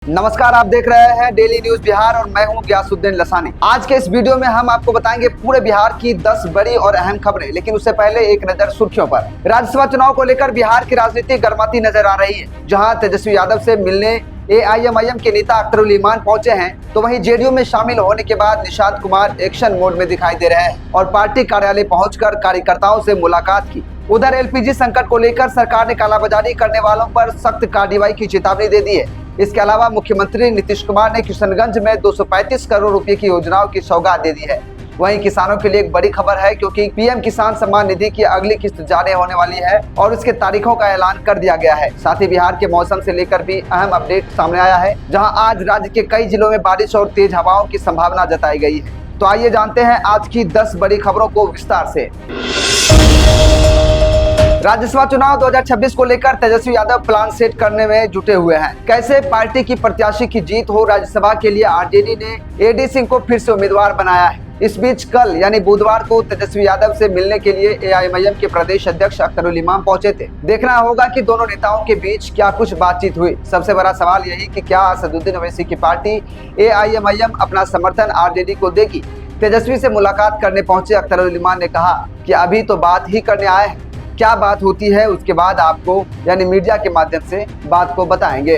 नमस्कार, आप देख रहे हैं डेली न्यूज बिहार और मैं हूं गयासुद्दीन लसानी। आज के इस वीडियो में हम आपको बताएंगे पूरे बिहार की 10 बड़ी और अहम खबरें, लेकिन उससे पहले एक नजर सुर्खियों पर। राज्यसभा चुनाव को लेकर बिहार की राजनीति गर्माती नजर आ रही है। जहां तेजस्वी यादव से मिलने एआईएमआईएम के नेता अख्तरुल इमान पहुंचे हैं, तो वहीं जेडीयू में शामिल होने के बाद निशांत कुमार एक्शन मोड में दिखाई दे रहे हैं और पार्टी कार्यालय पहुंचकर कार्यकर्ताओं से मुलाकात की। उधर एलपीजी संकट को लेकर सरकार ने कालाबाजारी करने वालों पर सख्त कार्रवाई की चेतावनी दे दी है। इसके अलावा मुख्यमंत्री नीतीश कुमार ने किशनगंज में 235 करोड़ रुपए की योजनाओं की सौगात दे दी है। वहीं किसानों के लिए एक बड़ी खबर है, क्योंकि पीएम किसान सम्मान निधि की अगली किस्त जारी होने वाली है और उसके तारीखों का ऐलान कर दिया गया है। साथ ही बिहार के मौसम से लेकर भी अहम अपडेट सामने आया है, जहां आज राज्य के कई जिलों में बारिश और तेज हवाओं की संभावना जताई गई है। तो आइए जानते हैं आज की 10 बड़ी खबरों को विस्तार से। राज्यसभा चुनाव 2026 को लेकर तेजस्वी यादव प्लान सेट करने में जुटे हुए हैं। कैसे पार्टी की प्रत्याशी की जीत हो, राज्यसभा के लिए आरजेडी ने एडी सिंह को फिर से उम्मीदवार बनाया है। इस बीच कल यानी बुधवार को तेजस्वी यादव से मिलने के लिए एआईएमआईएम के प्रदेश अध्यक्ष अख्तरुल इमान पहुंचे थे। देखना होगा कि दोनों नेताओं के बीच क्या कुछ बातचीत हुई। सबसे बड़ा सवाल यही कि क्या असदुद्दीन ओवैसी की पार्टी एआईएमआईएम अपना समर्थन आरजेडी को देगी। तेजस्वी से मुलाकात करने पहुंचे अख्तरुल इमान ने कहा कि अभी तो बात ही करने आए हैं, क्या बात होती है उसके बाद आपको यानी मीडिया के माध्यम से बात को बताएंगे।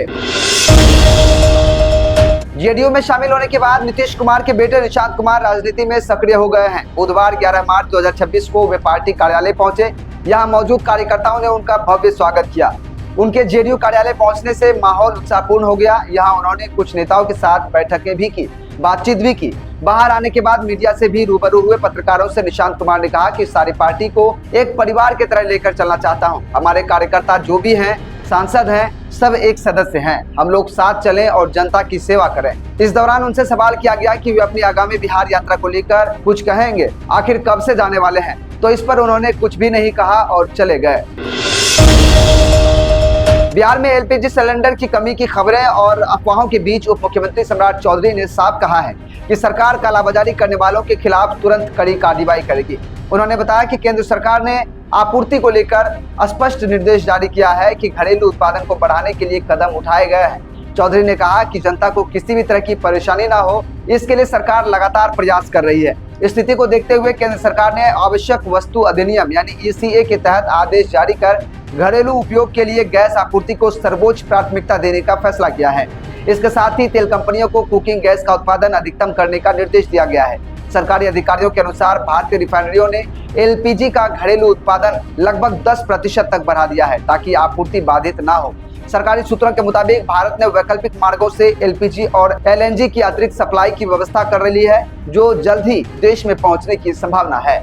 जेडीयू में शामिल होने के बाद नीतीश कुमार के बेटे निशांत कुमार राजनीति में सक्रिय हो गए हैं। बुधवार 11 मार्च 2026 को वे पार्टी कार्यालय पहुंचे। यहां मौजूद कार्यकर्ताओं ने उनका भव्य स्वागत किया। उनके जेडीयू कार्यालय पहुंचने से माहौल उत्साहपूर्ण हो गया। यहां उन्होंने कुछ नेताओं के साथ बैठकें भी की, बातचीत भी की। बाहर आने के बाद मीडिया से भी रूबरू हुए पत्रकारों से निशांत कुमार ने कहा कि सारी पार्टी को एक परिवार की तरह लेकर चलना चाहता हूं। हमारे कार्यकर्ता जो भी हैं, सांसद हैं, सब एक सदस्य हैं। हम लोग साथ चलें और जनता की सेवा करें। इस दौरान उनसे सवाल किया गया कि वे अपनी आगामी बिहार यात्रा को लेकर कुछ कहेंगे, आखिर कब से जाने वाले हैं, तो इस पर उन्होंने कुछ भी नहीं कहा और चले गए। बिहार में एलपीजी सिलेंडर की कमी की खबरें और अफवाहों के बीच उप मुख्यमंत्री सम्राट चौधरी ने साफ कहा है कि सरकार कालाबाजारी करने वालों के खिलाफ तुरंत कड़ी कार्रवाई करेगी। उन्होंने बताया कि केंद्र सरकार ने आपूर्ति को लेकर स्पष्ट निर्देश जारी किया है कि घरेलू उत्पादन को बढ़ाने के लिए कदम उठाए गए हैं। चौधरी ने कहा कि जनता को किसी भी तरह की परेशानी ना हो, इसके लिए सरकार लगातार प्रयास कर रही है। स्थिति को देखते हुए केंद्र सरकार ने आवश्यक वस्तु अधिनियम यानी ईसीए के तहत आदेश जारी कर घरेलू उपयोग के लिए गैस आपूर्ति को सर्वोच्च प्राथमिकता देने का फैसला किया है। इसके साथ ही तेल कंपनियों को कुकिंग गैस का उत्पादन अधिकतम करने का निर्देश दिया गया है। सरकारी अधिकारियों के अनुसार भारतीय रिफाइनरियों ने एलपीजी का घरेलू उत्पादन लगभग 10% तक बढ़ा दिया है, ताकि आपूर्ति बाधित ना हो। सरकारी सूत्रों के मुताबिक भारत ने वैकल्पिक मार्गों से एलपीजी और एलएनजी की अतिरिक्त सप्लाई की व्यवस्था कर ली है, जो जल्द ही देश में पहुंचने की संभावना है।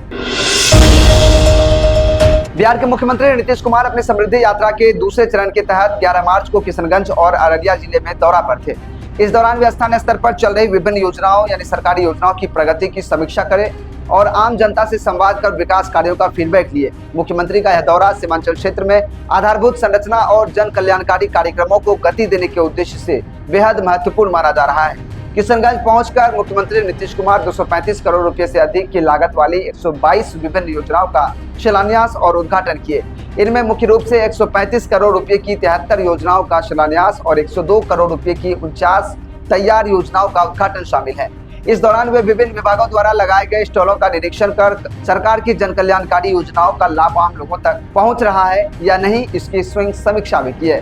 बिहार के मुख्यमंत्री नीतीश कुमार अपनी समृद्धि यात्रा के दूसरे चरण के तहत 11 मार्च को किशनगंज और अररिया जिले में दौरा पर थे। इस दौरान वे स्थानीय स्तर पर चल रही विभिन्न योजनाओं यानी सरकारी योजनाओं की प्रगति की समीक्षा करें और आम जनता से संवाद कर विकास कार्यों का फीडबैक लिए। मुख्यमंत्री का यह दौरा सीमांचल क्षेत्र में आधारभूत संरचना और जन कल्याणकारी कार्यक्रमों को गति देने के उद्देश्य से बेहद महत्वपूर्ण माना जा रहा है। किशनगंज पहुंचकर मुख्यमंत्री नीतीश कुमार 235 करोड़ रुपए से अधिक की लागत वाली 122 विभिन्न योजनाओं का शिलान्यास और उद्घाटन किए। इनमें मुख्य रूप से 135 करोड़ रुपए की 73 योजनाओं का शिलान्यास और 102 करोड़ रुपए की 49 तैयार योजनाओं का उद्घाटन शामिल है। इस दौरान वे विभिन्न विभागों द्वारा लगाए गए स्टॉलों का निरीक्षण कर सरकार की जन कल्याणकारी योजनाओं का लाभ आम लोगों तक पहुंच रहा है या नहीं, इसकी स्वयं समीक्षा भी की है।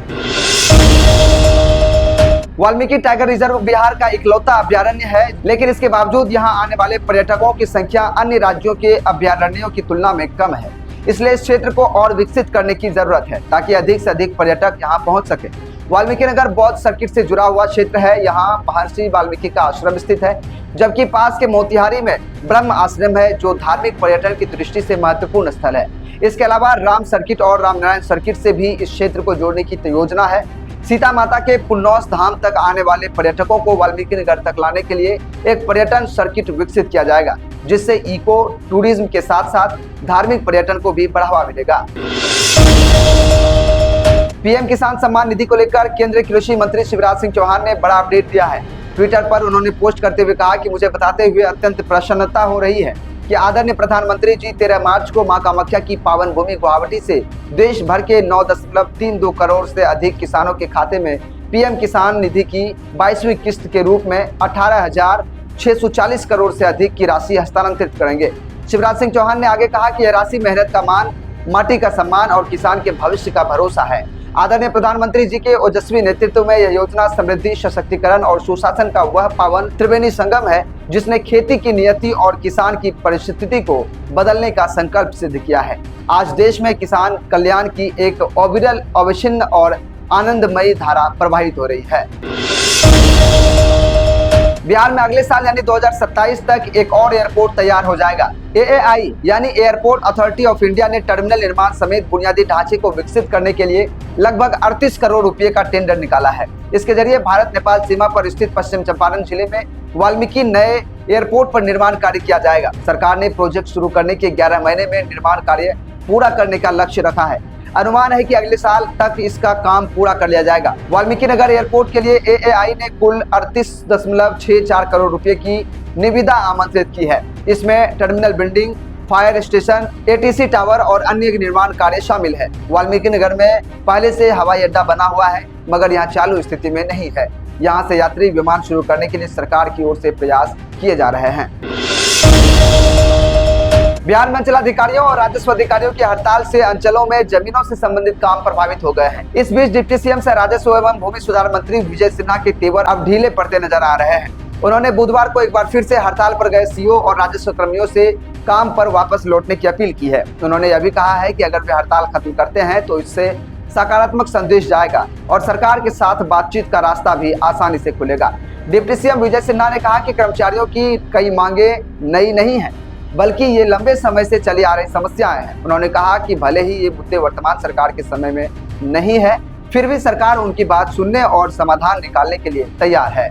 वाल्मीकि टाइगर रिजर्व बिहार का इकलौता अभ्यारण्य है, लेकिन इसके बावजूद यहां आने वाले पर्यटकों की संख्या अन्य राज्यों के अभ्यारण्यों की तुलना में कम है। इसलिए इस क्षेत्र को और विकसित करने की जरूरत है, ताकि अधिक से अधिक पर्यटक यहां पहुंच सके। वाल्मीकि नगर बौद्ध सर्किट से जुड़ा हुआ क्षेत्र है। यहाँ महर्षि वाल्मीकि का आश्रम स्थित है, जबकि पास के मोतिहारी में ब्रह्म आश्रम है, जो धार्मिक पर्यटन की दृष्टि से महत्वपूर्ण स्थल है। इसके अलावा राम सर्किट और रामनारायण सर्किट से भी इस क्षेत्र को जोड़ने की योजना है। सीता माता के पुण्यौस धाम तक आने वाले पर्यटकों को वाल्मीकि नगर तक लाने के लिए एक पर्यटन सर्किट विकसित किया जाएगा, जिससे इको टूरिज्म के साथ साथ धार्मिक पर्यटन को भी बढ़ावा मिलेगा। पीएम किसान सम्मान निधि को लेकर केंद्रीय कृषि मंत्री शिवराज सिंह चौहान ने बड़ा अपडेट दिया है। ट्विटर पर उन्होंने पोस्ट करते हुए कहा कि मुझे बताते हुए अत्यंत प्रसन्नता हो रही है कि आदरणीय प्रधानमंत्री जी 13 मार्च को मां कामाख्या की पावन भूमि गुवाहाटी से देश भर के 9.32 करोड़ से अधिक किसानों के खाते में पीएम किसान निधि की 22वीं किस्त के रूप में 18,640 करोड़ से अधिक की राशि हस्तांतरित करेंगे। शिवराज सिंह चौहान ने आगे कहा कि यह राशि मेहनत का मान, माटी का सम्मान और किसान के भविष्य का भरोसा है। आदरणीय प्रधानमंत्री जी के ओजस्वी नेतृत्व में यह योजना समृद्धि, सशक्तिकरण और सुशासन का वह पावन त्रिवेणी संगम है जिसने खेती की नियति और किसान की परिस्थिति को बदलने का संकल्प सिद्ध किया है। आज देश में किसान कल्याण की एक अविरल, अविच्छिन्न और आनंदमयी धारा प्रवाहित हो रही है। बिहार में अगले साल यानी 2027 तक एक और एयरपोर्ट तैयार हो जाएगा। AAI यानी एयरपोर्ट अथॉरिटी ऑफ इंडिया ने टर्मिनल निर्माण समेत बुनियादी ढांचे को विकसित करने के लिए लगभग 38 करोड़ रुपए का टेंडर निकाला है। इसके जरिए भारत नेपाल सीमा पर स्थित पश्चिम चंपारण जिले में वाल्मीकि नए एयरपोर्ट पर निर्माण कार्य किया जाएगा। सरकार ने प्रोजेक्ट शुरू करने के 11 महीने में निर्माण कार्य पूरा करने का लक्ष्य रखा है। अनुमान है कि अगले साल तक इसका काम पूरा कर लिया जाएगा। वाल्मीकि नगर एयरपोर्ट के लिए AAI ने कुल 38.64 करोड़ रुपए की निविदा आमंत्रित की है। इसमें terminal building, fire station, ATC tower और अन्य निर्माण कार्य शामिल है। वाल्मीकि नगर में पहले से हवाई अड्डा बना हुआ है, मगर यहाँ चालू स्थिति में नहीं है। यहाँ से यात्री विमान शुरू करने के लिए सरकार की ओर से प्रयास किए जा रहे हैं। बिहार में अंचलाधिकारियों और राजस्व अधिकारियों की हड़ताल से अंचलों में जमीनों से संबंधित काम प्रभावित हो गए हैं। इस बीच डिप्टी CM से राजस्व एवं भूमि सुधार मंत्री विजय सिन्हा के तेवर अब ढीले पड़ते नजर आ रहे हैं। उन्होंने बुधवार को एक बार फिर से हड़ताल पर गए CO और राजस्व कर्मियों से काम पर वापस लौटने की अपील की है। उन्होंने यह भी कहा है कि अगर वे हड़ताल खत्म करते हैं तो इससे सकारात्मक संदेश जाएगा और सरकार के साथ बातचीत का रास्ता भी आसानी से खुलेगा। डिप्टी CM विजय सिन्हा ने कहा कि कर्मचारियों की कई मांगे नई नहीं है, बल्कि ये लंबे समय से चली आ रही समस्याएं हैं। उन्होंने कहा कि भले ही ये मुद्दे वर्तमान सरकार के समय में नहीं है, फिर भी सरकार उनकी बात सुनने और समाधान निकालने के लिए तैयार है।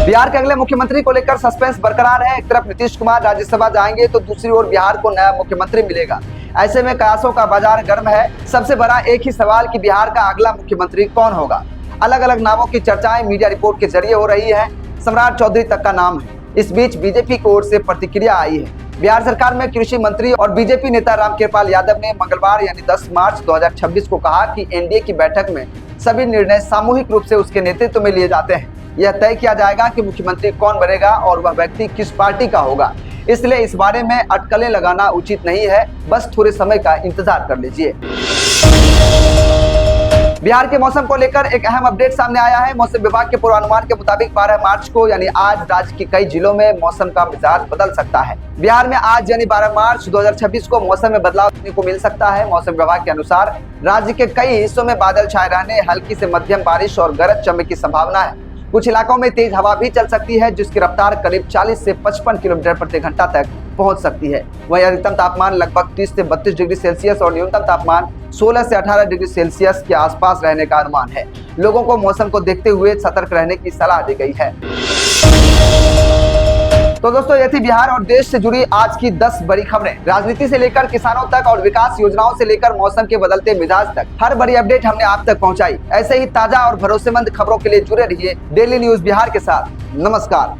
बिहार के अगले मुख्यमंत्री को लेकर सस्पेंस बरकरार है। एक तरफ नीतीश कुमार राज्यसभा जाएंगे तो दूसरी ओर बिहार को नया मुख्यमंत्री मिलेगा। ऐसे में कयासों का बाजार गर्म है। सबसे बड़ा एक ही सवाल कि बिहार का अगला मुख्यमंत्री कौन होगा। अलग अलग नामों की चर्चाएं मीडिया रिपोर्ट के जरिए हो रही है। सम्राट चौधरी तक का नाम है। इस बीच बीजेपी की ओर से प्रतिक्रिया आई है। बिहार सरकार में कृषि मंत्री और बीजेपी नेता रामकृपाल यादव ने मंगलवार यानी 10 मार्च 2026 को कहा कि NDA की बैठक में सभी निर्णय सामूहिक रूप से उसके नेतृत्व में लिए जाते हैं। यह तय किया जाएगा कि मुख्यमंत्री कौन बनेगा और वह व्यक्ति किस पार्टी का होगा। इसलिए इस बारे में अटकलें लगाना उचित नहीं है। बस थोड़े समय का इंतजार कर लीजिए। बिहार के मौसम को लेकर एक अहम अपडेट सामने आया है। मौसम विभाग के पूर्वानुमान के मुताबिक 12 मार्च को यानी आज राज्य के कई जिलों में मौसम का मिजाज बदल सकता है। बिहार में आज यानी 12 मार्च 2026 को मौसम में बदलाव देखने को मिल सकता है। मौसम विभाग के अनुसार राज्य के कई हिस्सों में बादल छाए रहने, हल्की से मध्यम बारिश और गरज चमक की संभावना है। कुछ इलाकों में तेज हवा भी चल सकती है, जिसकी रफ्तार करीब 40 से 55 किलोमीटर प्रति घंटा तक पहुंच सकती है। वहीं अधिकतम तापमान लगभग 30 से 32 डिग्री सेल्सियस और न्यूनतम तापमान 16 से 18 डिग्री सेल्सियस के आसपास रहने का अनुमान है। लोगों को मौसम को देखते हुए सतर्क रहने की सलाह दी गई है। तो दोस्तों, ये थी बिहार और देश से जुड़ी आज की 10 बड़ी खबरें। राजनीति से लेकर किसानों तक और विकास योजनाओं से लेकर मौसम के बदलते मिजाज तक हर बड़ी अपडेट हमने आप तक पहुंचाई। ऐसे ही ताजा और भरोसेमंद खबरों के लिए जुड़े रहिए डेली न्यूज बिहार के साथ। नमस्कार।